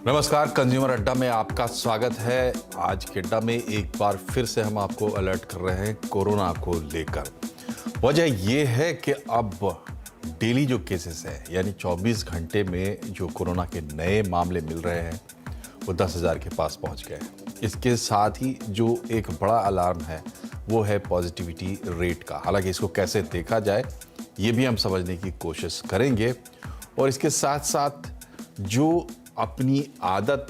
नमस्कार, कंज्यूमर अड्डा में आपका स्वागत है। आज के अड्डा में एक बार फिर से हम आपको अलर्ट कर रहे हैं कोरोना को लेकर। वजह यह है कि अब डेली जो केसेस हैं, यानी 24 घंटे में जो कोरोना के नए मामले मिल रहे हैं वो 10,000 के पास पहुंच गए हैं। इसके साथ ही जो एक बड़ा अलार्म है वो है पॉजिटिविटी रेट का। हालांकि इसको कैसे देखा जाए ये भी हम समझने की कोशिश करेंगे, और इसके साथ साथ जो अपनी आदत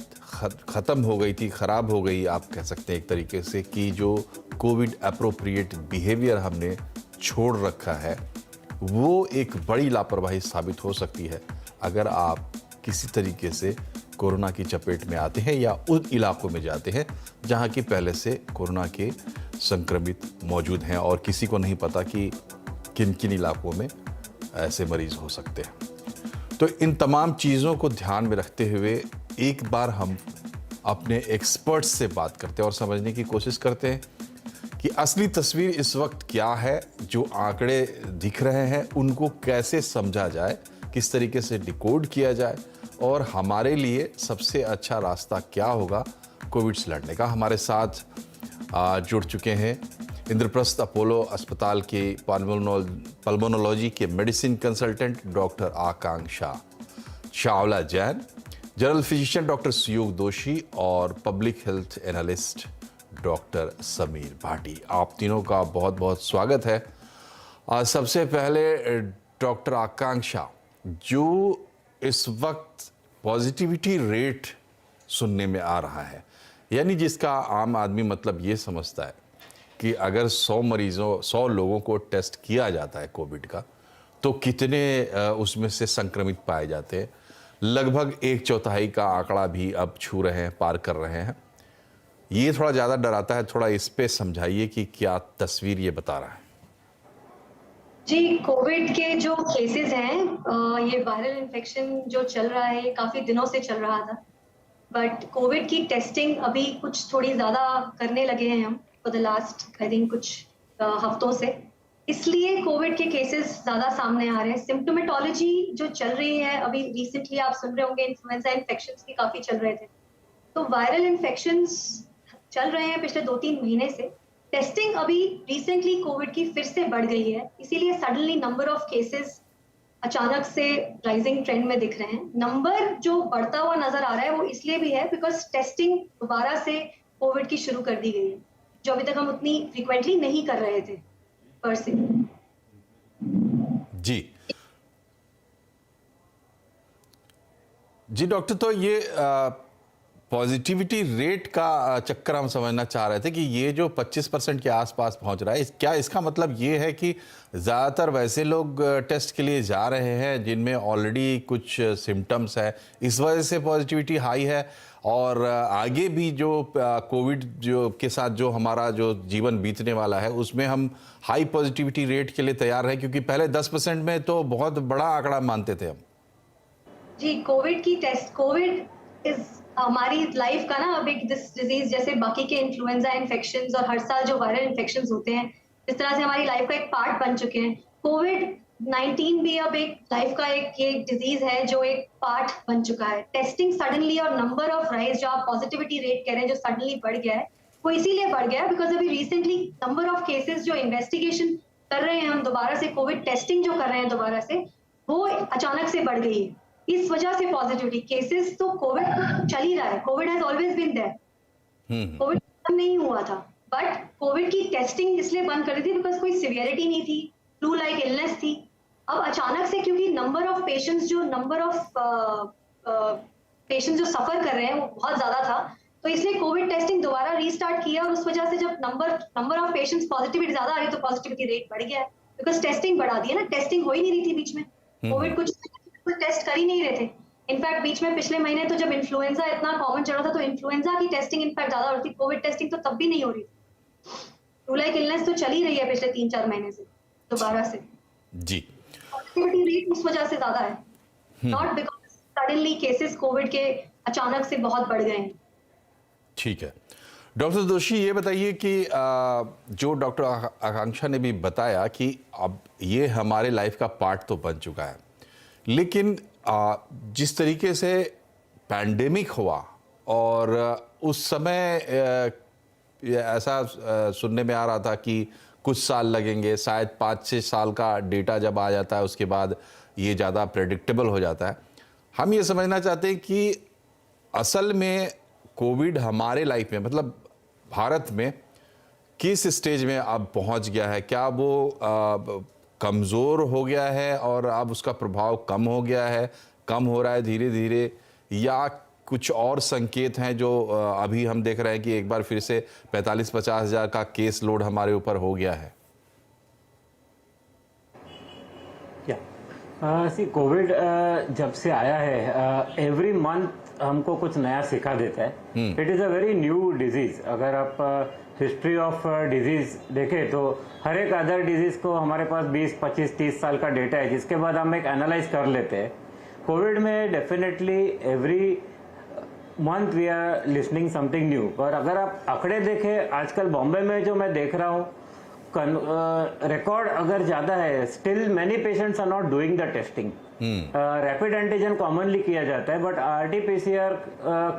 ख़त्म हो गई थी, ख़राब हो गई आप कह सकते हैं एक तरीके से, कि जो कोविड अप्रोप्रिएट बिहेवियर हमने छोड़ रखा है, वो एक बड़ी लापरवाही साबित हो सकती है अगर आप किसी तरीके से कोरोना की चपेट में आते हैं या उन इलाकों में जाते हैं जहां कि पहले से कोरोना के संक्रमित मौजूद हैं और किसी को नहीं पता कि किन किन इलाकों में ऐसे मरीज हो सकते हैं। तो इन तमाम चीज़ों को ध्यान में रखते हुए एक बार हम अपने एक्सपर्ट्स से बात करते हैं और समझने की कोशिश करते हैं कि असली तस्वीर इस वक्त क्या है। जो आंकड़े दिख रहे हैं उनको कैसे समझा जाए, किस तरीके से डिकोड किया जाए, और हमारे लिए सबसे अच्छा रास्ता क्या होगा कोविड से लड़ने का। हमारे साथ जुड़ चुके हैं इंद्रप्रस्थ अपोलो अस्पताल के पल्मोनोलॉजी के medicine consultant doctor Akanksha Chawla Jain, general physician doctor Suyog Doshi और public health analyst doctor Sameer Bhati. आप तीनों का बहुत बहुत स्वागत है। सबसे पहले डॉक्टर आकांक्षा, जो इस वक्त पॉजिटिविटी रेट सुनने में आ रहा है, यानी जिसका आम आदमी मतलब ये समझता है कि अगर 100 लोगों को टेस्ट किया जाता है कोविड का, तो कितने उसमें से संक्रमित पाए जाते हैं। लगभग 1/4 का आंकड़ा भी अब छू रहे हैं, पार कर रहे हैं। ये थोड़ा ज़्यादा डराता है। थोड़ा इस पे समझाइए कि क्या तस्वीर ये बता रहा है। जी, कोविड के जो केसेस हैं, ये वायरल इन्फेक्शन जो चल रहा है, काफ़ी दिनों से चल रहा था। बट कोविड की टेस्टिंग अभी कुछ थोड़ी ज़्यादा करने लगे हैं हम for the last I think कुछ हफ्तों से। इसलिए कोविड के केसेस ज़्यादा सामने आ रहे हैं। सिम्प्टोमेटोलॉजी जो चल रही है, अभी रिसेंटली आप सुन रहे होंगे इन्फ्लुएंजा इन्फेक्शंस भी काफ़ी चल रहे थे। तो वायरल इन्फेक्शंस चल रहे हैं पिछले 2-3 महीने से। टेस्टिंग अभी रिसेंटली कोविड की फिर से बढ़ गई है, इसीलिए सडनली नंबर ऑफ केसेस अचानक से राइजिंग ट्रेंड में दिख रहे हैं। नंबर जो बढ़ता हुआ नजर आ रहा है वो इसलिए भी है बिकॉज टेस्टिंग दोबारा से कोविड की शुरू कर दी गई है, जो अभी तक हम उतनी फ्रीक्वेंटली नहीं कर रहे थे पर से। जी जी डॉक्टर, तो ये पॉजिटिविटी रेट का चक्कर हम समझना चाह रहे थे कि ये जो 25% के आसपास पहुंच रहा है, क्या इसका मतलब ये है कि ज़्यादातर वैसे लोग टेस्ट के लिए जा रहे हैं जिनमें ऑलरेडी कुछ सिम्टम्स है, इस वजह से पॉजिटिविटी हाई है, और आगे भी जो कोविड जो के साथ जो हमारा जो जीवन बीतने वाला है उसमें हम हाई पॉजिटिविटी रेट के लिए तैयार हैं, क्योंकि पहले 10% में तो बहुत बड़ा आंकड़ा मानते थे हम। जी, कोविड इज हमारी लाइफ का ना अब एक डिजीज, जैसे बाकी के इन्फ्लुएंजा इन्फेक्शंस और हर साल जो वायरल इन्फेक्शंस होते हैं, इस तरह से हमारी लाइफ का एक पार्ट बन चुके हैं। कोविड-19 भी अब एक लाइफ का एक ये डिजीज है जो एक पार्ट बन चुका है। टेस्टिंग सडनली और नंबर ऑफ राइज जो आप पॉजिटिविटी रेट कह रहे हैं जो सडनली बढ़ गया है, वो इसीलिए बढ़ गया है बिकॉज अभी रिसेंटली नंबर ऑफ केसेस जो इन्वेस्टिगेशन कर रहे हैं हम दोबारा से, कोविड टेस्टिंग जो कर रहे हैं दोबारा से, वो अचानक से बढ़ गई है। इस वजह से पॉजिटिविटी केसेस, तो कोविड चल ही रहा है, COVID has always been there, COVID खत्म नहीं हुआ था, बट कोविड की टेस्टिंग इसलिए बंद कर दी थी बिकॉज कोई सिवियरिटी नहीं थी, फ्लू लाइक इलनेस थी। अब अचानक से क्योंकि नंबर ऑफ पेशेंट्स जो सफर कर रहे हैं वो बहुत ज्यादा था, तो इसलिए कोविड टेस्टिंग दोबारा रीस्टार्ट किया, और उस वजह से जब नंबर ऑफ पेशेंट्स पॉजिटिविटी ज्यादा आ रही तो पॉजिटिविटी रेट बढ़ गया है बिकॉज टेस्टिंग बढ़ा दी है ना। टेस्टिंग हो ही नहीं रही थी बीच में, कोविड कुछ टेस्ट कर ही नहीं रहे थे। इनफैक्ट बीच में पिछले महीने तो जब इन्फ्लुएंजा इतना कॉमन चल रहा था तो इन्फ्लुएंजा की टेस्टिंग इनफैक्ट ज्यादा हो रही थी, कोविड टेस्टिंग तो तब भी नहीं हो रही थी। फ्लू लाइक इलनेस तो चल ही रही है पिछले 3-4 महीने से दोबारा से। जी, पॉजिटिविटी रेट उस वजह से ज्यादा है, not because suddenly cases Covid के अचानक से बहुत बढ़ गए हैं। ठीक है डॉक्टर दोषी, ये बताइए कि जो डॉक्टर आकांक्षा ने भी बताया कि अब ये हमारे लाइफ का पार्ट तो बन चुका है, लेकिन जिस तरीके से पैंडेमिक हुआ और उस समय ये ऐसा सुनने में आ रहा था कि कुछ साल लगेंगे, शायद 5-6 साल का डेटा जब आ जाता है उसके बाद ये ज़्यादा प्रेडिक्टेबल हो जाता है। हम ये समझना चाहते हैं कि असल में कोविड हमारे लाइफ में, मतलब भारत में, किस स्टेज में अब पहुंच गया है? क्या वो कमज़ोर हो गया है और अब उसका प्रभाव कम हो गया है, कम हो रहा है धीरे धीरे, या कुछ और संकेत हैं जो अभी हम देख रहे हैं कि एक बार फिर से 45-50 हज़ार का केस लोड हमारे ऊपर हो गया है? कोविड जब से आया है, एवरी मंथ हमको कुछ नया सिखा देता है। It is a very new disease. अगर आप हिस्ट्री ऑफ डिजीज देखें तो हर एक अदर डिजीज को हमारे पास 20, 25, 30 साल का डेटा है, जिसके बाद हम एक एनालाइज कर लेते हैं। कोविड में definitely every month we are listening something new. और अगर आप आंकड़े देखें, आजकल बॉम्बे में जो मैं देख रहा हूँ, रिकॉर्ड अगर ज्यादा है, still many patients are not doing the testing. Rapid antigen commonly किया जाता है, बट आरटी-पीसीआर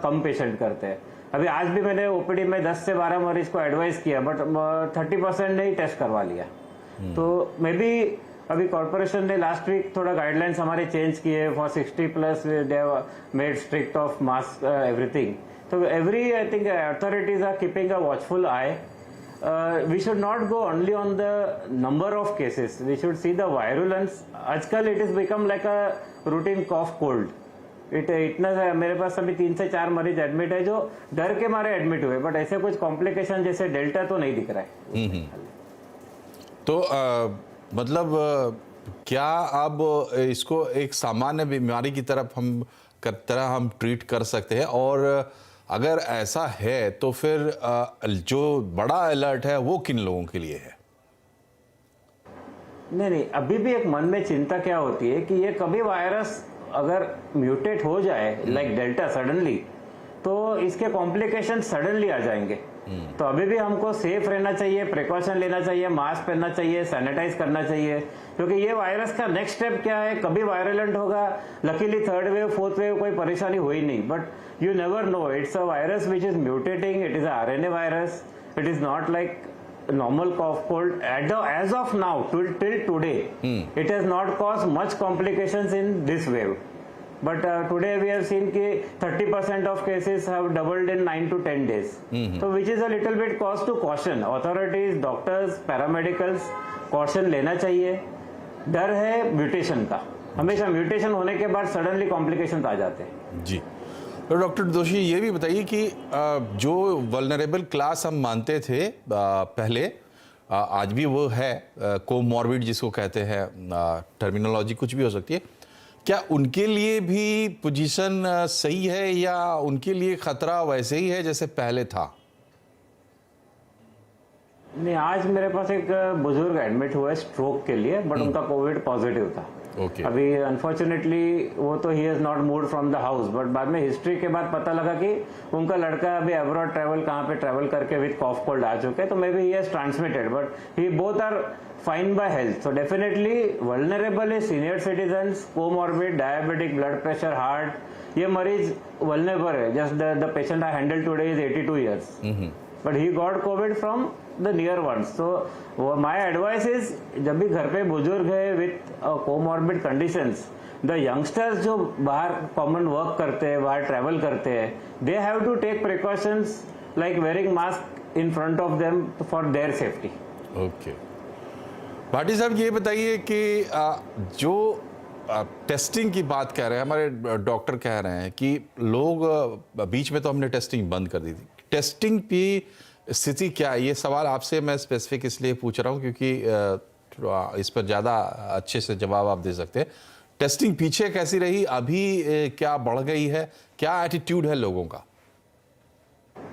कम पेशेंट करते हैं। अभी आज भी मैंने ओपीडी में 10 से 12 मरीज को एडवाइस किया, बट 30% ने ही टेस्ट करवा लिया। तो मे बी अभी कॉर्पोरेशन ने लास्ट वीक थोड़ा गाइडलाइंस हमारे चेंज किए for 60+ they have made strict of mask everything. तो every I think authorities are keeping a watchful eye. We should not go only on the number of cases. We should see the virulence. आजकल it has become like a routine cough cold. इतना मेरे पास अभी 3 से 4 मरीज admit है जो डर के मारे एडमिट हुए, बट ऐसे कुछ कॉम्प्लिकेशन जैसे डेल्टा तो नहीं दिख रहा है। तो मतलब क्या अब इसको एक सामान्य बीमारी की तरफ हम ट्रीट कर सकते हैं? और अगर ऐसा है तो फिर जो बड़ा अलर्ट है वो किन लोगों के लिए है? नहीं, अभी भी एक मन में चिंता क्या होती है कि ये कभी वायरस अगर म्यूटेट हो जाए लाइक डेल्टा सडनली, तो इसके कॉम्प्लिकेशन सडनली आ जाएंगे। तो अभी भी हमको सेफ रहना चाहिए, प्रिकॉशन लेना चाहिए, मास्क पहनना चाहिए, सैनिटाइज करना चाहिए, क्योंकि ये वायरस का नेक्स्ट स्टेप क्या है, कभी वायरलेंट होगा। Luckily 3rd wave 4th wave कोई परेशानी हुई नहीं, but you never know. It's a virus which is mutating, it is a RNA virus, it is not like normal cough cold. As of now, till today, it has not caused much complications in this wave. But today we have seen कि 30% of cases have doubled in 9 to 10 days. So which is a little bit cause to caution. Authorities, doctors, paramedicals caution लेना चाहिए। डर है mutation का, हमेशा mutation होने के बाद सडनली कॉम्प्लिकेशन आ जाते हैं। जी, तो डॉक्टर जोशी ये भी बताइए कि जो वल्नरेबल क्लास हम मानते थे पहले, आज भी वो है, कोमॉर्बिड जिसको कहते हैं, टर्मिनोलॉजी कुछ भी हो सकती है, क्या उनके लिए भी पोजीशन सही है या उनके लिए खतरा वैसे ही है जैसे पहले था? नहीं, आज मेरे पास एक बुजुर्ग एडमिट हुआ है स्ट्रोक के लिए, बट उनका कोविड पॉजिटिव था। अभी अनफॉर्चुनेटली वो तो he has not moved from the house, but बाद में हिस्ट्री के बाद पता लगा कि उनका लड़का अभी अब्रॉड कहाँ पे ट्रैवल करके विद कॉफ कोल्ड आ चुके हैं, तो maybe he has transmitted, but he both are fine by health. So definitely vulnerable है senior citizens, comorbid, diabetic, blood pressure, heart, ये मरीज वल्नरेबल है। Just the patient I handle today is 82 years, but he got COVID from the near ones. So my advice is, जब भी घर पे बुजुर्ग है with comorbid conditions, the youngsters जो बाहर कॉमन वर्क करते हैं, बाहर ट्रैवल करते हैं, they have to take precautions like wearing mask in front of them for their safety. Okay. Bhati साहब ये बताइए कि जो टेस्टिंग की बात कह रहे हैं, हमारे डॉक्टर कह रहे हैं कि लोग, बीच में तो हमने टेस्टिंग बंद कर दी थी, टेस्टिंग की स्थिति क्या है? ये सवाल आपसे मैं स्पेसिफिक इसलिए पूछ रहा हूँ क्योंकि इस पर ज़्यादा अच्छे से जवाब आप दे सकते हैं। टेस्टिंग पीछे कैसी रही, अभी क्या बढ़ गई है, क्या एटीट्यूड है लोगों का?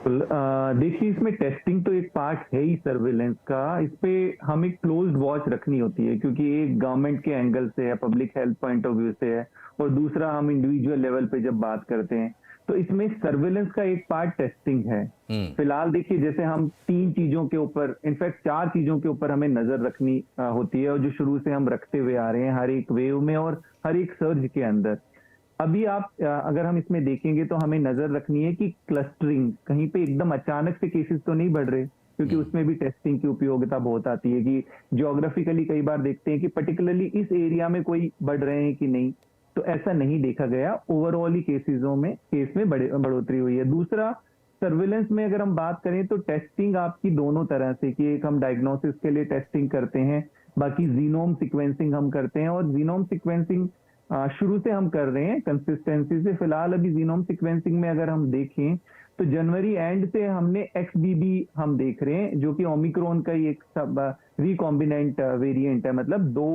देखिए, इसमें टेस्टिंग तो एक पार्ट है ही सर्विलेंस का। इस पे हम एक क्लोज्ड वॉच रखनी होती है, क्योंकि एक गवर्नमेंट के एंगल से है, public health point of view से है, और दूसरा हम इंडिविजुअल लेवल पे जब बात करते हैं तो इसमें सर्विलेंस का एक पार्ट टेस्टिंग है। फिलहाल देखिए, जैसे हम 3 चीजों के ऊपर, इनफैक्ट 4 चीजों के ऊपर हमें नजर रखनी होती है, और जो शुरू से हम रखते हुए आ रहे हैं हर एक वेव में और हर एक सर्ज के अंदर। अभी आप अगर हम इसमें देखेंगे तो हमें नजर रखनी है कि क्लस्टरिंग कहीं पे एकदम अचानक से केसेस तो नहीं बढ़ रहे, क्योंकि उसमें भी टेस्टिंग की उपयोगिता बहुत आती है कि ज्योग्राफिकली कई बार देखते हैं कि पर्टिकुलरली इस एरिया में कोई बढ़ रहे हैं कि नहीं, तो ऐसा नहीं देखा गया। ओवरऑल ही केस में बढ़ोतरी हुई है। दूसरा, सर्विलेंस में अगर हम बात करें तो टेस्टिंग आपकी दोनों तरह से, कि एक हम डायग्नोसिस के लिए टेस्टिंग करते हैं, बाकी जीनोम सीक्वेंसिंग हम करते हैं, और जीनोम सीक्वेंसिंग शुरू से हम कर रहे हैं कंसिस्टेंसी से। फिलहाल अभी जीनोम सीक्वेंसिंग में अगर हम देखें तो जनवरी एंड से हमने XBB हम देख रहे हैं, जो कि ओमिक्रॉन का ही एक सब रिकॉम्बिनेंट वेरिएंट है, मतलब दो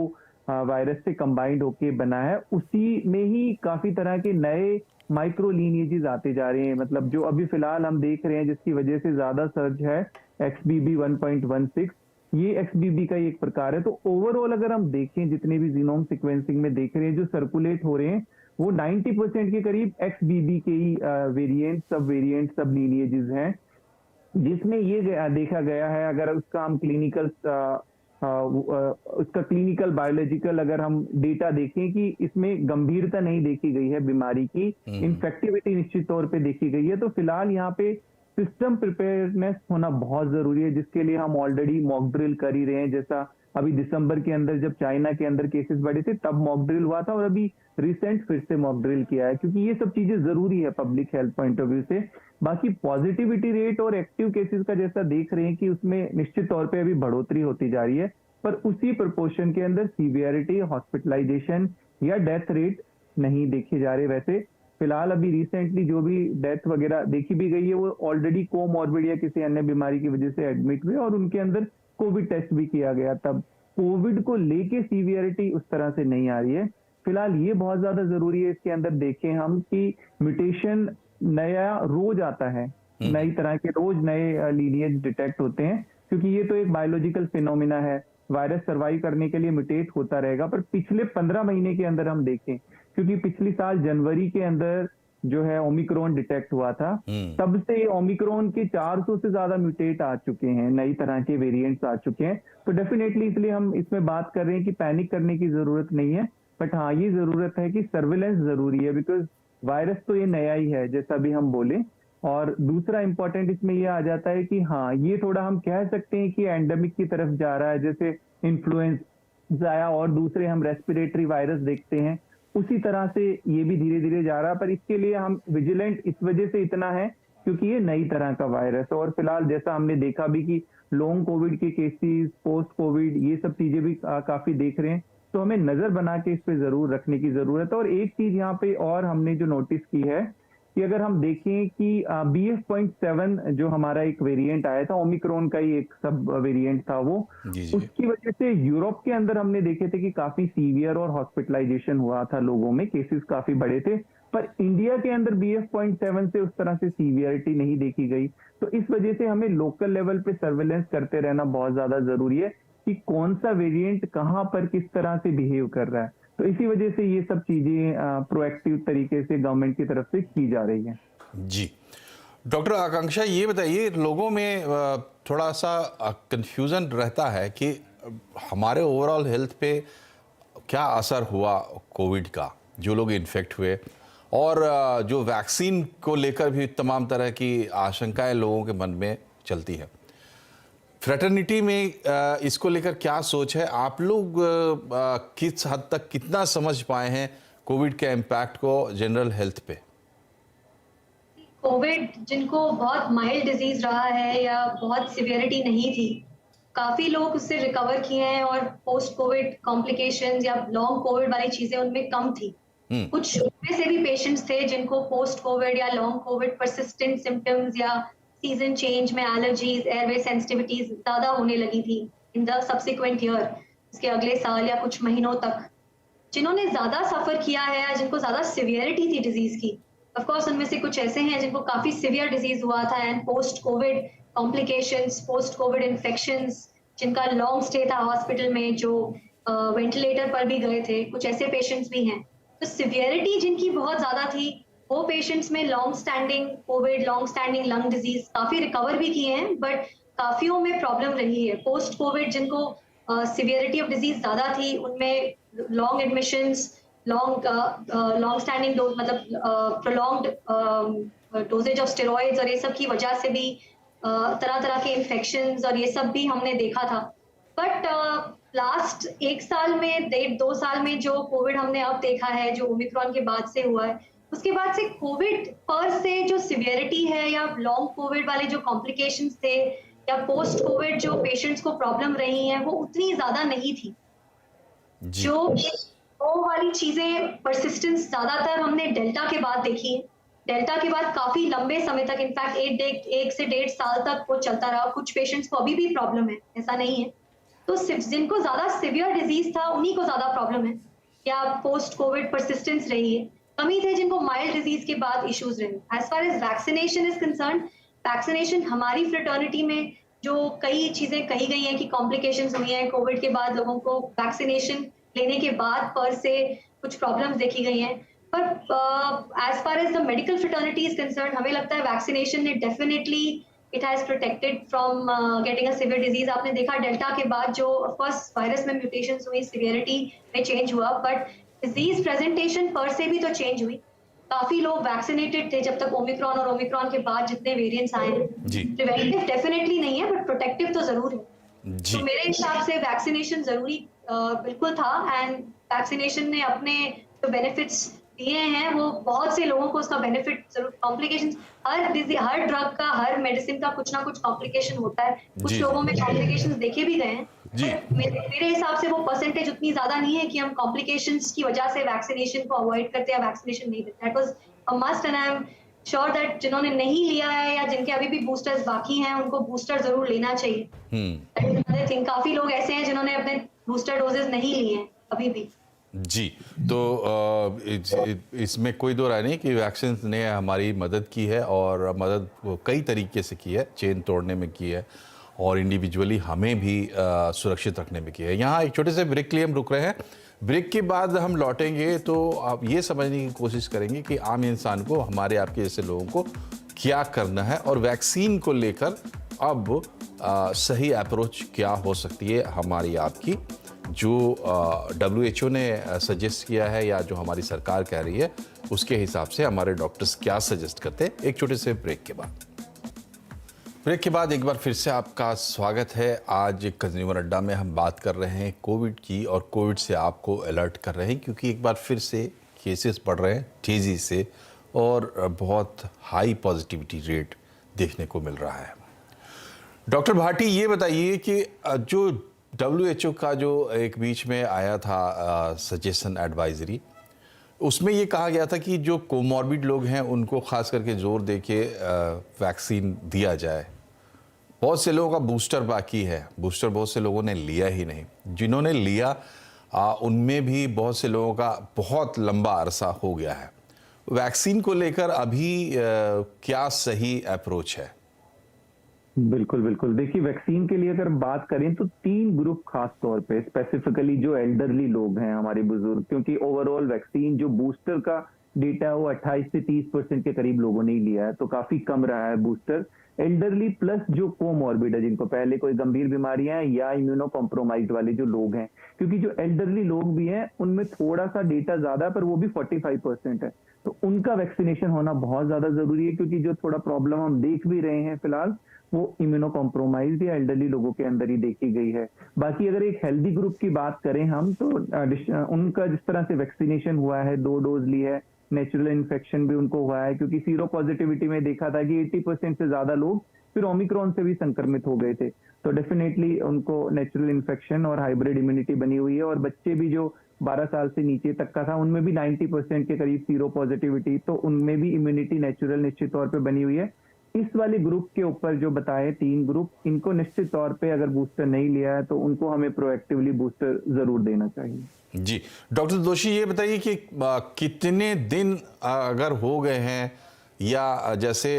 वायरस से कंबाइंड होके बना है। उसी में ही काफी तरह के नए माइक्रो लीनिएजेस आते जा रहे हैं, मतलब जो अभी फिलहाल हम देख रहे हैं जिसकी वजह से ज्यादा सर्ज है XBB 1.16, ये XBB का ही एक प्रकार है। तो ओवरऑल अगर हम देखें जितने भी जीनोम सीक्वेंसिंग में देख रहे हैं जो सर्कुलेट हो रहे हैं, वो 90% के करीब XBB के ही वेरिएंट, सब लीनिएजेस हैं, जिसमें ये देखा गया है, अगर उसका हम उसका क्लिनिकल बायोलॉजिकल अगर हम डेटा देखें कि इसमें गंभीरता नहीं देखी गई है बीमारी की, इन्फेक्टिविटी निश्चित तौर पे देखी गई है। तो फिलहाल यहाँ पे सिस्टम प्रिपेयर्डनेस होना बहुत जरूरी है, जिसके लिए हम ऑलरेडी मॉक ड्रिल कर ही रहे हैं। जैसा अभी दिसंबर के अंदर जब चाइना के अंदर केसेस बढ़े थे तब मॉक ड्रिल हुआ था, और अभी रिसेंट फिर से मॉक ड्रिल किया है, क्योंकि ये सब चीजें जरूरी है public health point of view से। बाकी पॉजिटिविटी रेट और एक्टिव केसेस का जैसा देख रहे हैं कि उसमें निश्चित तौर पे अभी बढ़ोतरी होती जा रही है, पर उसी प्रोपोर्शन के अंदर सीवियरिटी, हॉस्पिटलाइजेशन या डेथ रेट नहीं देखे जा रहे। वैसे फिलहाल अभी रिसेंटली जो भी डेथ वगैरह देखी भी गई है वो ऑलरेडी कोमॉर्बिड या किसी अन्य बीमारी की वजह से एडमिट हुए और उनके अंदर कोविड टेस्ट भी किया गया, तब कोविड को लेके सीवियरिटी उस तरह से नहीं आ रही है। फिलहाल ये बहुत ज्यादा जरूरी है इसके अंदर देखें हम कि म्यूटेशन नया रोज आता है, नई तरह के रोज नए लीनिएज डिटेक्ट होते हैं, क्योंकि ये तो एक बायोलॉजिकल फिनोमिना है, वायरस सर्वाइव करने के लिए म्यूटेट होता रहेगा। पर पिछले 15 महीने के अंदर हम देखें, क्योंकि पिछली साल जनवरी के अंदर जो है ओमिक्रॉन डिटेक्ट हुआ था, तब से ओमिक्रॉन के 400 से ज्यादा म्यूटेट आ चुके हैं, नई तरह के वेरिएंट्स आ चुके हैं। तो डेफिनेटली इसलिए हम इसमें बात कर रहे हैं कि पैनिक करने की जरूरत नहीं है, बट हाँ ये जरूरत है कि सर्विलेंस जरूरी है, बिकॉज वायरस तो ये नया ही है जैसा भी हम बोले। और दूसरा इंपॉर्टेंट इसमें ये आ जाता है कि हाँ ये थोड़ा हम कह सकते हैं कि एंडेमिक की तरफ जा रहा है, जैसे इन्फ्लुएंजा और दूसरे हम रेस्पिरेटरी वायरस देखते हैं, उसी तरह से ये भी धीरे धीरे जा रहा है। पर इसके लिए हम विजिलेंट इस वजह से इतना है क्योंकि ये नई तरह का वायरस है, और फिलहाल जैसा हमने देखा भी कि लॉन्ग कोविड के केसेस, पोस्ट कोविड, ये सब चीजें भी काफी देख रहे हैं, तो हमें नजर बना के इस पे जरूर रखने की जरूरत है। और एक चीज यहाँ पे और हमने जो नोटिस की है कि अगर हम देखें कि BF.7 जो हमारा एक वेरिएंट आया था, ओमिक्रॉन का ही एक सब वेरिएंट था वो, उसकी वजह से यूरोप के अंदर हमने देखे थे कि काफी सीवियर और हॉस्पिटलाइजेशन हुआ था लोगों में, केसेस काफी बड़े थे। पर इंडिया के अंदर BF.7 से उस तरह से सीवियरिटी नहीं देखी गई। तो इस वजह से हमें लोकल लेवल पे सर्वेलेंस करते रहना बहुत ज्यादा जरूरी है कि कौन सा वेरिएंट कहां पर किस तरह से बिहेव कर रहा है। तो इसी वजह से ये सब चीजें प्रोएक्टिव तरीके से गवर्नमेंट की तरफ से की जा रही हैं। जी डॉक्टर आकांक्षा, ये बताइए, लोगों में थोड़ा सा कंफ्यूजन रहता है कि हमारे ओवरऑल हेल्थ पे क्या असर हुआ कोविड का, जो लोग इन्फेक्ट हुए, और जो वैक्सीन को लेकर भी तमाम तरह की आशंकाएं लोगों के मन में चलती है। फ्रेटर्निटी में इसको लेकर क्या सोच है? आप लोग किस हद तक कितना समझ पाए हैं कोविड के इम्पैक्ट को जनरल हेल्थ पे? कोविड जिनको बहुत माइल्ड डिजीज रहा है या बहुत सिवियरिटी नहीं थी, काफी लोग उससे रिकवर किए हैं, और पोस्ट कोविड कॉम्प्लिकेशंस या लॉन्ग कोविड वाली चीजें उनमें कम थी। कुछ उनमें से भी पेशेंट्स थे जिनको पोस्ट कोविड या लॉन्ग कोविड परसिस्टेंट सिम्टम्स या सीजन चेंज में एलर्जीज, एयरवे सेंसिटिविटीज ज्यादा होने लगी थी इन द सब्सिक्वेंट ईयर, इसके अगले साल या कुछ महीनों तक। जिन्होंने ज्यादा सफर किया है या जिनको ज्यादा सिवियरिटी थी डिजीज की, ऑफ कोर्स उनमें से कुछ ऐसे हैं जिनको काफी सिवियर डिजीज हुआ था and post Covid complications, post Covid infections, जिनका लॉन्ग स्टे था हॉस्पिटल में, जो वेंटिलेटर पर भी गए थे, कुछ ऐसे पेशेंट्स भी हैं। तो सिवियरिटी जिनकी बहुत ज्यादा थी, वो पेशेंट्स में long standing Covid, long standing lung disease काफी रिकवर भी किए हैं, बट काफियों में प्रॉब्लम रही है। पोस्ट कोविड जिनको सिवियरिटी ऑफ डिजीज ज्यादा थी, उनमें long admissions, long standing dose मतलब प्रोलॉन्ग्ड डोजेज ऑफ स्टेरॉइड्स और ये सब की वजह से भी तरह तरह के इन्फेक्शंस और ये सब भी हमने देखा था। बट लास्ट 1 साल में 1.5-2 साल में जो कोविड हमने अब देखा है, जो ओमिक्रॉन के बाद से हुआ है, उसके बाद से कोविड पर से जो सिवियरिटी है या लॉन्ग कोविड वाले जो कॉम्प्लिकेशंस थे या पोस्ट कोविड जो पेशेंट्स को प्रॉब्लम रही हैं, वो उतनी ज्यादा नहीं थी। जो वो वाली चीजें परसिस्टेंस ज्यादातर हमने डेल्टा के बाद देखी है। डेल्टा के बाद काफी लंबे समय तक, इनफैक्ट 1 से 1.5 साल तक वो चलता रहा। कुछ पेशेंट्स को अभी भी प्रॉब्लम है, ऐसा नहीं है। तो जिनको ज्यादा सिवियर डिजीज था उन्हीं को ज्यादा प्रॉब्लम है या पोस्ट कोविड परसिस्टेंस रही है। कमी थे जिनको माइल्ड डिजीज के बाद इश्यूज रहे। As far as vaccination is concern, vaccination हमारी फ्रेटर्निटी में जो कई चीजें कही गई हैं कि कॉम्प्लिकेशंस हुई हैं कोविड के बाद, लोगों को वैक्सीनेशन लेने के बाद पर से कुछ प्रॉब्लम्स देखी गई हैं। पर as far as the medical fraternity is concern, हमें लगता है वैक्सीनेशन ने definitely it has protected from getting a severe disease. आपने देखा डेल्टा के बाद जो ऑफकोर्स वायरस में म्यूटेशंस हुई, सिवियरिटी में चेंज हुआ, बट डिजीज प्रेजेंटेशन पर से भी तो चेंज हुई। काफी लोग वैक्सीनेटेड थे जब तक ओमिक्रॉन, और ओमिक्रॉन के बाद जितने वेरिएंट्स आए हैं। प्रिवेंटिव डेफिनेटली नहीं है बट प्रोटेक्टिव तो जरूर है। तो मेरे हिसाब से वैक्सीनेशन जरूरी बिल्कुल था, एंड वैक्सीनेशन ने अपने जो बेनिफिट्स दिए हैं वो बहुत से लोगों को उसका बेनिफिट जरूर। कॉम्प्लिकेशंस हर ड्रग का, हर मेडिसिन का कुछ ना कुछ कॉम्प्लिकेशन होता है। कुछ लोगों में कॉम्प्लिकेशंस देखे भी गए हैं। मेरे हिसाब से वो परसेंटेज उतनी ज्यादा नहीं है कि हम कॉम्प्लिकेशंस की वजह से वैक्सीनेशन को अवॉइड करते या वैक्सीनेशन नहीं देते। That was a must, and I am sure that जिन्होंने नहीं लिया है या जिनके अभी भी बूस्टर्स बाकी हैं उनको बूस्टर जरूर लेना चाहिए। काफी लोग ऐसे हैं जिन्होंने अपने बूस्टर डोजेस नहीं लिए हैं अभी भी। जी, तो इसमें कोई दो राय नहीं कि वैक्सीन ने हमारी मदद की है, और मदद कई तरीके से की है, चेन तोड़ने में की है और इंडिविजुअली हमें भी सुरक्षित रखने में की है। यहाँ एक छोटे से ब्रेक के लिए हम रुक रहे हैं। ब्रेक के बाद हम लौटेंगे तो आप ये समझने की कोशिश करेंगे कि आम इंसान को, हमारे आपके जैसे लोगों को क्या करना है, और वैक्सीन को लेकर अब सही अप्रोच क्या हो सकती है हमारी आपकी, जो WHO ने सजेस्ट किया है या जो हमारी सरकार कह रही है, उसके हिसाब से हमारे डॉक्टर्स क्या सजेस्ट करते हैं। एक छोटे से ब्रेक के बाद एक बार फिर से आपका स्वागत है। आज कंज्यूमर अड्डा में हम बात कर रहे हैं कोविड की, और कोविड से आपको अलर्ट कर रहे हैं क्योंकि एक बार फिर से केसेस बढ़ रहे हैं तेज़ी से, और बहुत हाई पॉजिटिविटी रेट देखने को मिल रहा है। डॉक्टर भाटी, ये बताइए कि जो WHO का जो एक बीच में आया था सजेशन एडवाइजरी, उसमें ये कहा गया था कि जो कोमॉर्बिड लोग हैं उनको खास करके जोर दे के वैक्सीन दिया जाए। बहुत से लोगों का बूस्टर बाकी है, बूस्टर बहुत से लोगों ने लिया ही नहीं। जिन्होंने लिया उनमें भी बहुत से लोगों का बहुत लंबा अरसा हो गया है। वैक्सीन को लेकर अभी क्या सही अप्रोच है? बिल्कुल बिल्कुल, देखिए वैक्सीन के लिए अगर बात करें तो 3 ग्रुप खास तौर पे, स्पेसिफिकली जो एल्डरली लोग हैं, हमारे बुजुर्ग, क्योंकि ओवरऑल वैक्सीन जो बूस्टर का डेटा है वो 28 से 30% के करीब लोगों ने ही लिया है, तो काफी कम रहा है बूस्टर। एल्डरली प्लस जो कोमॉर्बिड है, जिनको पहले कोई गंभीर बीमारियां हैं या इम्यूनो कॉम्प्रोमाइज्ड वाले जो लोग हैं, क्योंकि जो एल्डरली लोग भी हैं उनमें थोड़ा सा डेटा ज्यादा है पर वो भी 45% है, तो उनका वैक्सीनेशन होना बहुत ज्यादा जरूरी है। क्योंकि जो थोड़ा प्रॉब्लम हम देख भी रहे हैं फिलहाल, वो इम्यूनो कॉम्प्रोमाइज्ड या एल्डरली लोगों के अंदर ही देखी गई है। बाकी अगर एक हेल्दी ग्रुप की बात करें हम, तो उनका जिस तरह से वैक्सीनेशन हुआ है, 2 डोज ली है, नेचुरल इन्फेक्शन भी उनको हुआ है, क्योंकि सीरो पॉजिटिविटी में देखा था कि 80% से ज्यादा लोग फिर ओमिक्रॉन से भी संक्रमित हो गए थे, तो डेफिनेटली उनको नेचुरल इन्फेक्शन और हाइब्रिड इम्यूनिटी बनी हुई है। और बच्चे भी जो 12 साल से नीचे तक का था, उनमें भी 90% के करीब सीरो पॉजिटिविटी, तो उनमें भी इम्यूनिटी नेचुरल निश्चित तौर पर बनी हुई है। इस वाले ग्रुप के ऊपर जो बताए 3 ग्रुप, इनको निश्चित तौर पे अगर बूस्टर नहीं लिया है तो उनको हमें प्रोएक्टिवली बूस्टर जरूर देना चाहिए। जी, डॉक्टर दोषी, ये बताइए कि कितने दिन अगर हो गए हैं, या जैसे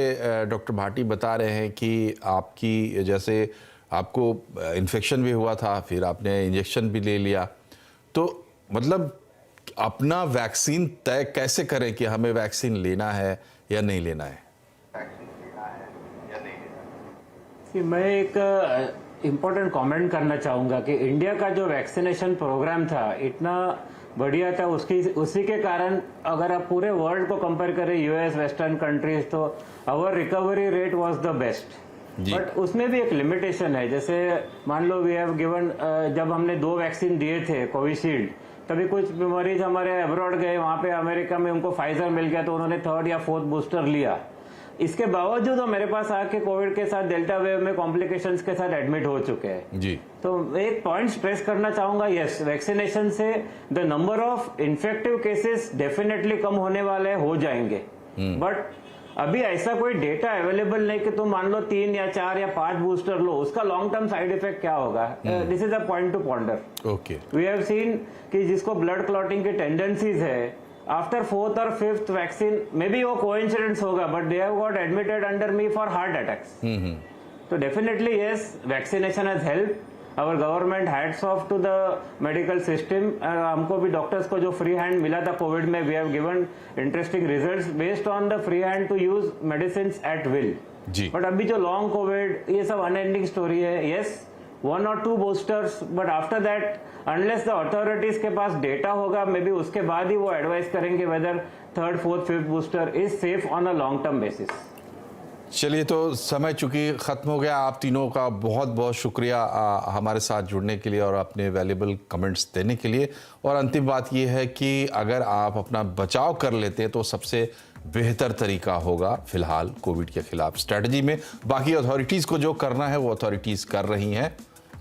डॉक्टर भाटी बता रहे हैं कि आपकी जैसे आपको इन्फेक्शन भी हुआ था, फिर आपने इंजेक्शन भी ले लिया, तो मतलब अपना वैक्सीन तय कैसे करें कि हमें वैक्सीन लेना है या नहीं लेना है? मैं एक इम्पोर्टेंट कमेंट करना चाहूँगा कि इंडिया का जो वैक्सीनेशन प्रोग्राम था, इतना बढ़िया था। उसी के कारण अगर आप पूरे वर्ल्ड को कंपेयर करें, यूएस वेस्टर्न कंट्रीज, तो our recovery rate was the best. जी। बट उसमें भी एक लिमिटेशन है। जैसे मान लो वी हैव गिवन, जब हमने 2 वैक्सीन दिए थे कोविशील्ड, तभी कुछ मरीज हमारे अब्रॉड गए, वहां पे अमेरिका में उनको फाइजर मिल गया तो उन्होंने 3rd या 4th बूस्टर लिया। इसके बावजूद वो मेरे पास आके कोविड के साथ डेल्टा वेव में कॉम्प्लिकेशंस के साथ एडमिट हो चुके हैं। जी। तो एक पॉइंट स्ट्रेस करना चाहूंगा, यस, वैक्सीनेशन से the number of infective cases definitely come होने वाले हो जाएंगे। बट अभी ऐसा कोई डेटा अवेलेबल नहीं कि तुम मान लो 3 या 4 या 5 बूस्टर लो, उसका लॉन्ग टर्म साइड इफेक्ट क्या होगा। This is a point to ponder. Okay. We have seen कि जिसको ब्लड क्लॉटिंग की टेंडेंसीज है, आफ्टर 4th और 5th वैक्सीन, मे बी वो कोइंसिडेंस होगा, but they have got admitted under me for heart attacks. तो definitely yes, vaccination has help our government, hats off to the medical system. हमको भी doctors को जो free hand मिला था COVID में, we have given interesting results based on the free hand to use medicine at will. जी। But अभी जो लॉन्ग कोविड, ये सब अनएंडिंग स्टोरी है। Yes, 1 or 2 boosters, but after that unless the authorities के पास डेटा होगा, मे बी उसके बाद ही वो एडवाइस करेंगे whether 3rd, 4th, 5th booster is safe on a long term basis. चलिए, तो समय चूंकि ख़त्म हो गया। आप तीनों का बहुत बहुत शुक्रिया हमारे साथ जुड़ने के लिए और अपने वैल्यूएबल कमेंट्स देने के लिए। और अंतिम बात यह है कि अगर आप अपना बचाव कर लेते हैं तो सबसे बेहतर तरीका होगा फिलहाल कोविड के खिलाफ स्ट्रैटेजी में। बाकी अथॉरिटीज़ को जो करना है वो अथॉरिटीज़ कर रही हैं।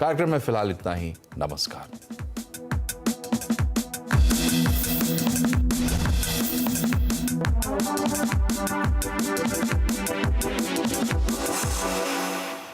कार्यक्रम में फिलहाल इतना ही। नमस्कार।